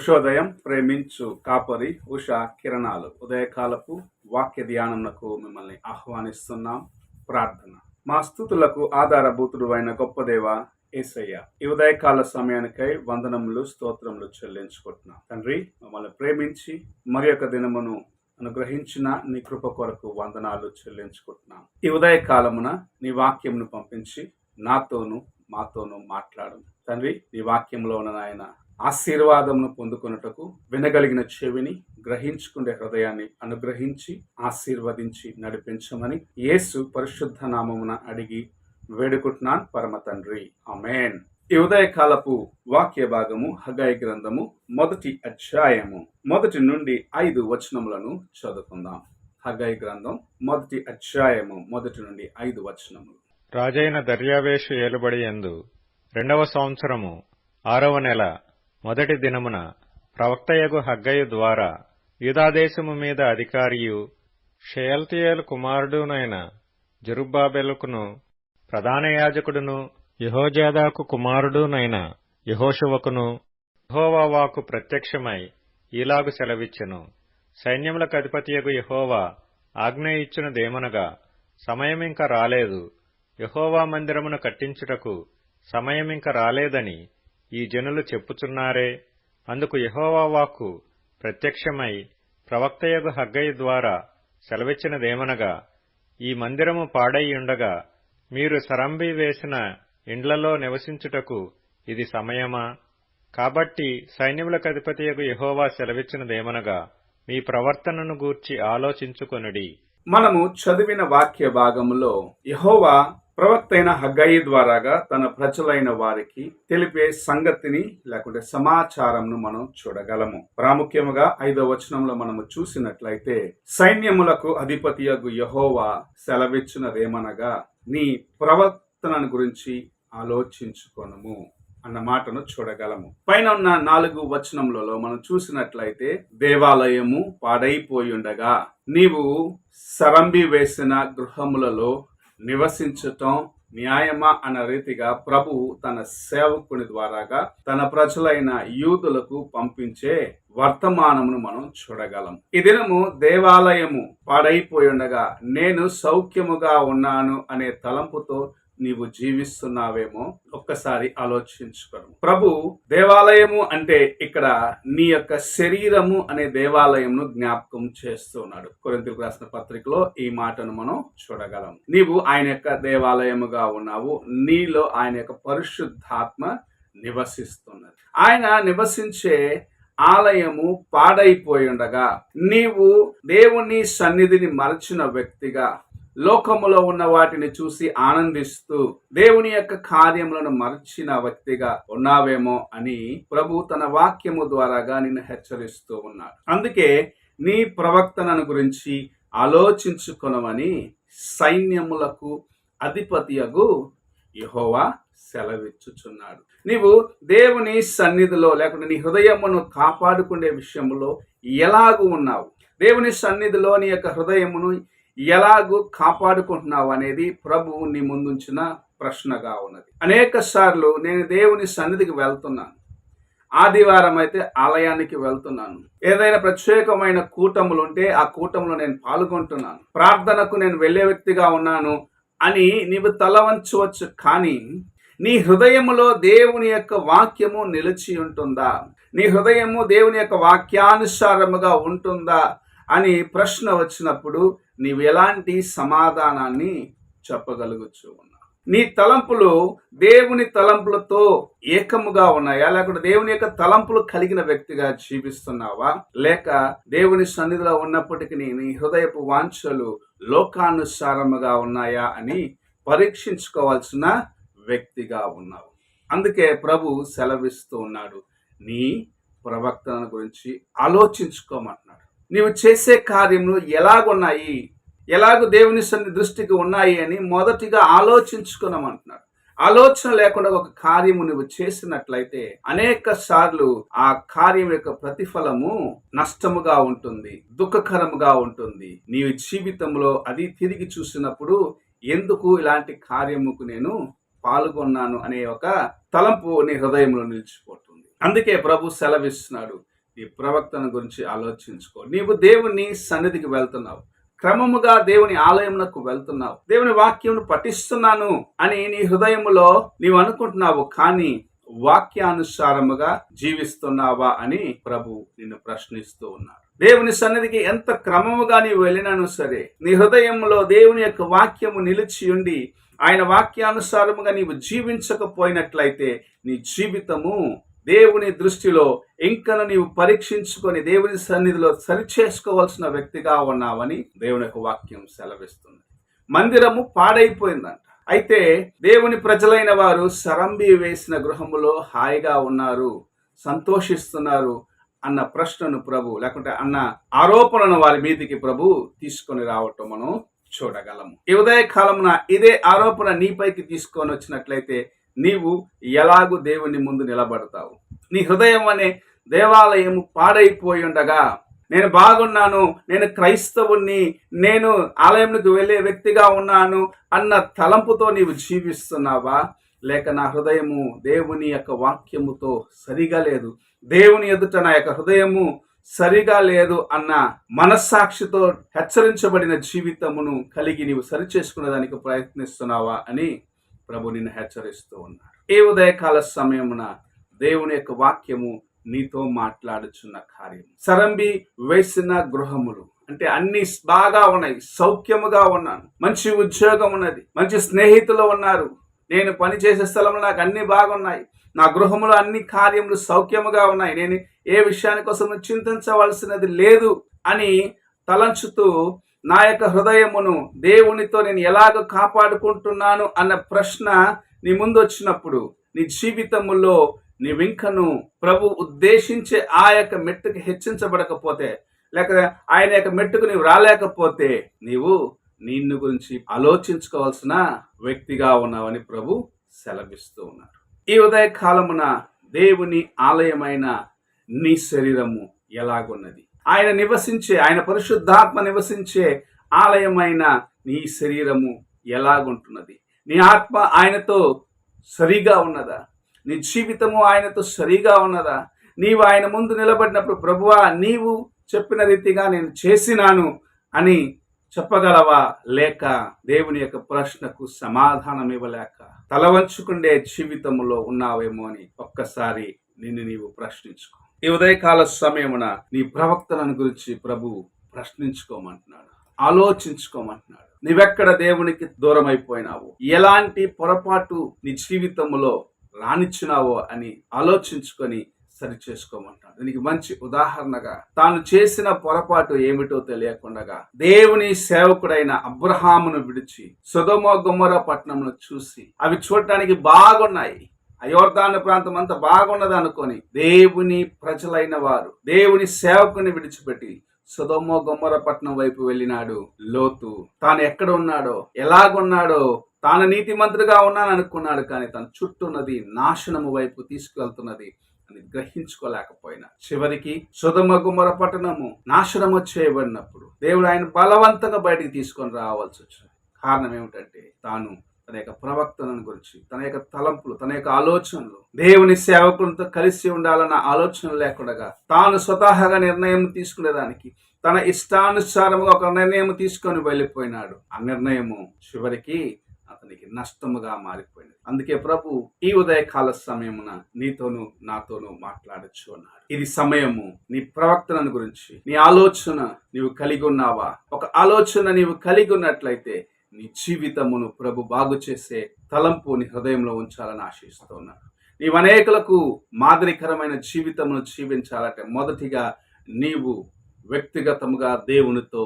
ఉషోదయం ప్రేమించు కాపరి ఉషా కిరణాలు ఉదయకాలపు వాక్య ధ్యానమునకు మిమ్మల్ని ఆహ్వానిస్తున్నాం. ప్రార్థన. మా స్తుతులకు ఆధారభూతుడు అయిన గొప్ప దేవ యేసయ్య, ఈ ఉదయకాల సమయానికై వందనములు స్తోత్రములు చెల్లించుకుంటున్నాం. తండ్రి, మమ్మల్ని ప్రేమించి మరి యొక్క దినమును అనుగ్రహించిన నీ కృప కొరకు వందనాలు చెల్లించుకుంటున్నాం. ఈ ఉదయకాలమున నీ వాక్యమును పంపించి నాతోను మాతోను మాట్లాడు తండ్రి. నీ వాక్యంలో ఉన్న నాయన ఆశీర్వాదమును పొందుకొనుటకు వినగలిగిన చెవిని, గ్రహించుకునే హృదయాన్ని అనుగ్రహించి ఆశీర్వదించి నడిపించమని యేసు పరిశుద్ధ నామమున అడిగి వేడుకుంటున్నాను పరమ తండ్రి, ఆమేన్. ఈ ఉదయకాలపు వాక్య భాగము హగ్గయి గ్రంథము 1వ అధ్యాయము 1 నుండి 5 వచనములను చదువుకుందాం. హగ్గయి గ్రంథం 1వ అధ్యాయము 1 నుండి 5 వచనములు. రాజైన దర్యావేషు ఏలుబడి యందు 2వ సంవత్సరము 6వ నెల 1టి దినమున ప్రవక్తయగు హగ్గయి ద్వారా యూదాదేశము మీద అధికారియు షయల్తీయేలు కుమారుడునైన జెరుబ్బాబెలుకును ప్రధాన యాజకుడును యెహోజాదాకు కుమారుడునైన యెహోషువకును యెహోవా వాక్కు ప్రత్యక్షమై ఈలాగు సెలవిచ్చెను. సైన్యములకు అధిపతియగు యెహోవా ఆజ్ఞ ఇచ్చినదేమనగా, సమయమింక రాలేదు, యెహోవా మందిరమును కట్టించుటకు సమయమింక రాలేదని ఈ జనులు చెప్పుచున్నారే. అందుకు యెహోవా వాక్కు ప్రత్యక్షమై ప్రవక్తయగు హగ్గయి ద్వారా సెలవిచ్చినదేమనగా, ఈ మందిరము పాడైయుండగా మీరు సరంబి వేసిన ఇండ్లలో నివసించుటకు ఇది సమయమా? కాబట్టి సైన్యములకధిపతియగు యెహోవా సెలవిచ్చినదేమనగా, మీ ప్రవర్తనను గూర్చి ఆలోచించుకొనుడి. మనము చదివిన వాక్య భాగములో యెహోవా ప్రవక్త అయిన హగ్గయి ద్వారాగా తన ప్రజలైన వారికి తెలిపే సంగతిని లేకుంటే సమాచారంను మనం చూడగలము. ప్రాముఖ్యముగా 5వ వచనంలో మనము చూసినట్లయితే, సైన్యములకు అధిపతియగు యెహోవా సెలవిచ్చినదేమనగా, నీ ప్రవర్తనను గురించి ఆలోచించుకొనుము అన్న మాటను చూడగలము. పైన ఉన్న 4 వచనములలో మనం చూసినట్లయితే, దేవాలయము పాడైపోయుండగా నీవు సరంబి వేసిన గృహములలో నివసించటం న్యాయమా అన్న రీతిగా ప్రభు తన సేవకుని ద్వారాగా తన ప్రజలైన యూదులకు పంపించే వర్తమానమును మనం చూడగలం. ఈ దినము దేవాలయము పాడైపోయి ఉండగా నేను సౌఖ్యముగా ఉన్నాను అనే తలంపుతో నీవు జీవిస్తున్నావేమో ఒక్కసారి ఆలోచించుకోను. ప్రభు దేవాలయము అంటే ఇక్కడ నీ యొక్క శరీరము అనే దేవాలయమును జ్ఞాపకం చేస్తున్నాడు. కొరింథీయులకు రాసిన పత్రికలో ఈ మాటను మనం చూడగలం. నీవు ఆయన యొక్క దేవాలయముగా ఉన్నావు, నీలో ఆయన యొక్క పరిశుద్ధాత్మ నివసిస్తున్నది. ఆయన నివసించే ఆలయము పాడైపోయి ఉండగా నీవు దేవుని సన్నిధిని మరచిన వ్యక్తిగా, లోకములో ఉన్న వాటిని చూసి ఆనందిస్తూ దేవుని యొక్క కార్యములను మర్చిన వ్యక్తిగా ఉన్నావేమో అని ప్రభు తన వాక్యము ద్వారాగా నిన్ను హెచ్చరిస్తూ ఉన్నాడు. అందుకే నీ ప్రవర్తనను గురించి ఆలోచించుకొనమని సైన్యములకు అధిపతియగు యెహోవా సెలవిచ్చుచున్నాడు. నీవు దేవుని సన్నిధిలో లేకుంటే నీ హృదయమును కాపాడుకునే విషయంలో ఎలాగూ ఉన్నావు, దేవుని సన్నిధిలో నీ యొక్క హృదయమును ఎలాగూ కాపాడుకుంటున్నావు అనేది ప్రభువు నీ ముందుంచిన ప్రశ్నగా ఉన్నది. అనేక సార్లు నేను దేవుని సన్నిధికి వెళ్తున్నాను, ఆదివారం అయితే ఆలయానికి వెళ్తున్నాను, ఏదైనా ప్రత్యేకమైన కూటములు ఉంటే ఆ కూటములో నేను పాల్గొంటున్నాను, ప్రార్థనకు నేను వెళ్ళే వ్యక్తిగా ఉన్నాను అని నీవు తల వంచవచ్చు. కానీ నీ హృదయములో దేవుని యొక్క వాక్యము నిలిచి ఉంటుందా? నీ హృదయము దేవుని యొక్క వాక్యానుసారముగా ఉంటుందా అని ప్రశ్న వచ్చినప్పుడు నీవు ఎలాంటి సమాధానాన్ని చెప్పగలుగుతూ ఉన్నావు? నీ తలంపులు దేవుని తలంపులతో ఏకముగా ఉన్నాయా? లేకుంటే దేవుని యొక్క తలంపులు కలిగిన వ్యక్తిగా జీవిస్తున్నావా? లేక దేవుని సన్నిధిలో ఉన్నప్పటికీ నీ హృదయపు వాంఛలు లోకానుసారముగా ఉన్నాయా అని పరీక్షించుకోవాల్సిన వ్యక్తిగా ఉన్నావు. అందుకే ప్రభు సెలవిస్తూ ఉన్నాడు, నీ ప్రవర్తన గురించి ఆలోచించుకోమంటున్నాడు. నీవు చేసే కార్యములు ఎలాగున్నాయి, ఎలాగూ దేవుని దృష్టికి ఉన్నాయి అని మొదటిగా ఆలోచించుకున్నామంటున్నాడు. ఆలోచన లేకుండా ఒక కార్యము నువ్వు చేసినట్లయితే అనేక సార్లు ఆ కార్యం యొక్క ప్రతిఫలము నష్టముగా ఉంటుంది, దుఃఖకరముగా ఉంటుంది. నీ జీవితంలో అది తిరిగి చూసినప్పుడు ఎందుకు ఇలాంటి కార్యముకు నేను పాల్గొన్నాను అనే ఒక తలంపు నీ హృదయంలో నిలిచిపోతుంది. అందుకే ప్రభు సెలవిస్తున్నాడు, నీ ప్రవర్తన గురించి ఆలోచించుకో. నీవు దేవుని సన్నిధికి వెళ్తున్నావు, క్రమముగా దేవుని ఆలయమునకు వెళ్తున్నావు, దేవుని వాక్యమును పఠిస్తున్నాను అని నీ హృదయములో నీవు అనుకుంటున్నావు, కానీ వాక్యానుసారముగా జీవిస్తున్నావా అని ప్రభు నిన్ను ప్రశ్నిస్తూ ఉన్నాడు. దేవుని సన్నిధికి ఎంత క్రమముగా నీవు వెళ్ళినాను సరే, నీ హృదయంలో దేవుని యొక్క వాక్యము నిలిచి ఉండి ఆయన వాక్యానుసారముగా నీవు జీవించకపోయినట్లయితే నీ జీవితము దేవుని దృష్టిలో ఇంకను నీవు పరీక్షించుకొని దేవుని సన్నిధిలో సరిచేసుకోవాల్సిన వ్యక్తిగా ఉన్నావని దేవుని యొక్క వాక్యం సెలవిస్తుంది. మందిరము పాడైపోయిందంట. అయితే దేవుని ప్రజలైన వారు సరంబి వేసిన గృహములో హాయిగా ఉన్నారు, సంతోషిస్తున్నారు అన్న ప్రశ్నను ప్రభు, లేకుంటే అన్న ఆరోపణను వారి మీదికి ప్రభు తీసుకొని రావటం మనం చూడగలము. ఈ ఉదయ కాలమున ఇదే ఆరోపణ నీపైకి తీసుకొని వచ్చినట్లయితే నీవు ఎలాగూ దేవుని ముందు నిలబడతావు? నీ హృదయం అనే దేవాలయము పాడైపోయి ఉండగా, నేను బాగున్నాను, నేను క్రైస్తవుణ్ణి, నేను ఆలయంకు వెళ్ళే వ్యక్తిగా ఉన్నాను అన్న తలంపుతో నీవు జీవిస్తున్నావా? లేక నా హృదయము దేవుని యొక్క వాక్యముతో సరిగా లేదు, దేవుని ఎదుట నా యొక్క హృదయము సరిగా లేదు అన్న మనస్సాక్షితో హెచ్చరించబడిన జీవితమును కలిగి నీవు సరిచేసుకునే దానికి ప్రయత్నిస్తున్నావా అని ప్రభు నిన్ను హెచ్చరిస్తూ ఉన్నాడు. ఈ ఉదయకాల సమయమున దేవుని యొక్క వాక్యము నీతో మాట్లాడుచున్న కార్యం. సరంబి వేసిన గృహములు అంటే అన్ని బాగా ఉన్నాయి, సౌఖ్యముగా ఉన్నాను, మంచి ఉద్యోగం ఉన్నది, మంచి స్నేహితులు ఉన్నారు, నేను పనిచేసే స్థలంలో నాకు అన్ని బాగున్నాయి, నా గృహములో అన్ని కార్యములు సౌఖ్యముగా ఉన్నాయి, నేను ఏ విషయాని కోసం చింతించవలసినది లేదు అని తలంచుతూ నా యొక్క హృదయమును దేవునితో నేను ఎలాగ కాపాడుకుంటున్నాను అన్న ప్రశ్న నీ ముందు వచ్చినప్పుడు, నీ జీవితములో నీవింకను ప్రభు ఉద్దేశించే ఆ యొక్క మెట్టుకు హెచ్చించబడకపోతే, లేక ఆయన యొక్క మెట్టుకు నీవు రాలేకపోతే నీవు నిన్ను గురించి ఆలోచించుకోవాల్సిన వ్యక్తిగా ఉన్నావని ప్రభు సెలవిస్తూ ఉన్నారు. ఈ ఉదయ కాలమున దేవుని ఆలయమైన నీ శరీరము ఎలాగున్నది? ఆయన నివసించే, ఆయన పరిశుద్ధాత్మ నివసించే ఆలయమైన నీ శరీరము ఎలాగుంటున్నది? నీ ఆత్మ ఆయనతో సరిగా ఉన్నదా? నీ జీవితము ఆయనతో సరిగా ఉన్నదా? నీవు ఆయన ముందు నిలబడినప్పుడు, ప్రభువా నీవు చెప్పిన రీతిగా నేను చేసినాను అని చెప్పగలవా? లేక దేవుని యొక్క ప్రశ్నకు సమాధానం ఇవ్వలేక తల వంచుకుండే జీవితంలో ఉన్నావేమో అని ఒక్కసారి నిన్ను నీవు ప్రశ్నించుకో. ఈ ఉదయకాల సమయమున నీ ప్రవక్తలను గురించి ప్రభు ప్రశ్నించుకోమంటున్నాడు, ఆలోచించుకోమంటున్నాడు. నీవెక్కడ దేవునికి దూరం అయిపోయినావు, ఎలాంటి పొరపాటు నీ జీవితంలో రానిచ్చినావో అని ఆలోచించుకొని సరి చేసుకోమంటాడు. దీనికి మంచి ఉదాహరణగా తాను చేసిన పొరపాటు ఏమిటో తెలియకుండా దేవుని సేవకుడైన అబ్రహామును విడిచి సొదొమ గొమొర పట్టణంను చూసి అవి చూడటానికి బాగున్నాయి, అయోర్దాను ప్రాంతం అంతా బాగున్నది అనుకొని దేవుని ప్రజలైన వారు దేవుని సేవకుని విడిచిపెట్టి సొదొమ గొమొర పట్టణం వైపు వెళ్ళినాడు లోతు. తాను ఎక్కడ ఉన్నాడో, ఎలాగున్నాడో, తాను నీతిమంతుడిగా ఉన్నాను అనుకున్నాడు, కానీ తన చుట్టూన్నది నాశనము వైపు తీసుకువెళ్తున్నది అని గ్రహించుకోలేకపోయినా చివరికి సొదొమ గొమొర పట్టణము నాశనము చేయబడినప్పుడు దేవుడు ఆయన బలవంతంగా బయటికి తీసుకొని రావాల్సి వచ్చింది. కారణం ఏమిటంటే తాను తన యొక్క ప్రవక్తలను గురించి, తన యొక్క తలంపులు, తన యొక్క ఆలోచనలు దేవుని సేవకులతో కలిసి ఉండాలన్న ఆలోచన లేకుండా తాను స్వతహాగా నిర్ణయం తీసుకునేదానికి తన ఇష్టానుసారముగా ఒక నిర్ణయం తీసుకొని వెళ్ళిపోయినాడు. ఆ నిర్ణయము చివరికి అతనికి నష్టముగా మారిపోయింది. అందుకే ప్రభు ఈ ఉదయకాల సమయమున నీతోనూ నాతోనూ మాట్లాడచ్చు అన్నాడు. ఇది సమయము నీ ప్రవక్తలను గురించి నీ ఆలోచన నీవు కలిగి ఉన్నావా? ఒక ఆలోచన నీవు కలిగి ఉన్నట్లయితే నీ జీవితమును ప్రభు బాగు చేసే తలంపు నీ హృదయంలో ఉంచాలని ఆశిస్తున్నాను. నీవు అనేకులకు మాదిరికరమైన జీవితమును జీవించాలంటే మొదటిగా నీవు వ్యక్తిగతముగా దేవునితో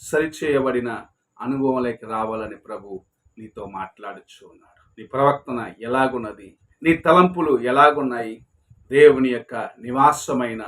సరిచేయబడిన అనుభవంలోకి రావాలని ప్రభు నీతో మాట్లాడుచు ఉన్నాడు. నీ ప్రవర్తన ఎలాగున్నది? నీ తలంపులు ఎలాగున్నాయి? దేవుని యొక్క నివాసమైన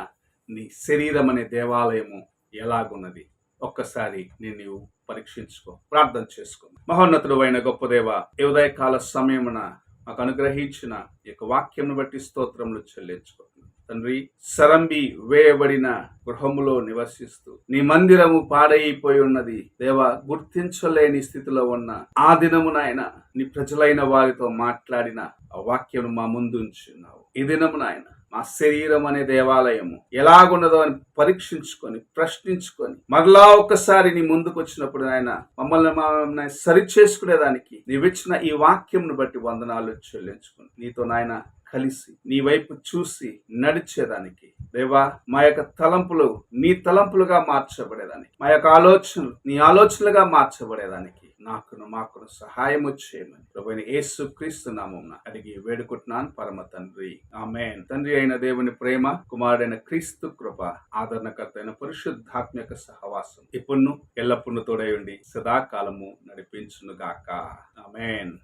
నీ శరీరం అనే దేవాలయము ఎలాగున్నది? ఒక్కసారి నీవు పరీక్షించుకో, ప్రార్థన చేసుకో. మహోన్నతుడు అయిన గొప్ప దేవ, ఈ ఉదయకాల సమయమున మాకు అనుగ్రహించిన ఈ యొక్క వాక్యంను బట్టి స్తోత్రములు చెల్లించుకో తండ్రి. సరంబి వేయబడిన గృహములో నివసిస్తూ నీ మందిరము పాడైపోయి ఉన్నది దేవా, గుర్తించలేని స్థితిలో ఉన్న ఆ దినమునైనా నీ ప్రజలైన వారితో మాట్లాడిన ఆ వాక్యం మా ముందు ఉంచున్నావు. ఈ దినమునైనా మా శరీరం అనే దేవాలయము ఎలాగున్నదో అని పరీక్షించుకొని ప్రశ్నించుకొని మరలా ఒక్కసారి నీ ముందుకు వచ్చినప్పుడు నాయన మమ్మల్ని సరి చేసుకునేదానికి నీవిచ్చిన ఈ వాక్యంను బట్టి వందనాలు చెల్లించుకుని నీతో నాయన కలిసి నీ వైపు చూసి నడిచేదానికి దేవా మా యొక్క తలంపులు నీ తలంపులుగా మార్చబడేదానికి మా యొక్క ఆలోచనలు నీ ఆలోచనలుగా మార్చబడేదానికి మాకును సహాయం చేయమని ప్రభువైన యేసు క్రీస్తు నామమున అడిగి వేడుకుంటున్నాను పరమ తండ్రి ఆమేన్. తండ్రి అయిన దేవుని ప్రేమ, కుమారుడైన క్రీస్తు కృప, ఆదరణకర్త అయిన పరిశుద్ధాత్మ యొక్క సహవాసం ఇప్పుడును ఎల్లప్పుడూ తోడై ఉండి సదాకాలము నడిపించును గాక. ఆమేన్.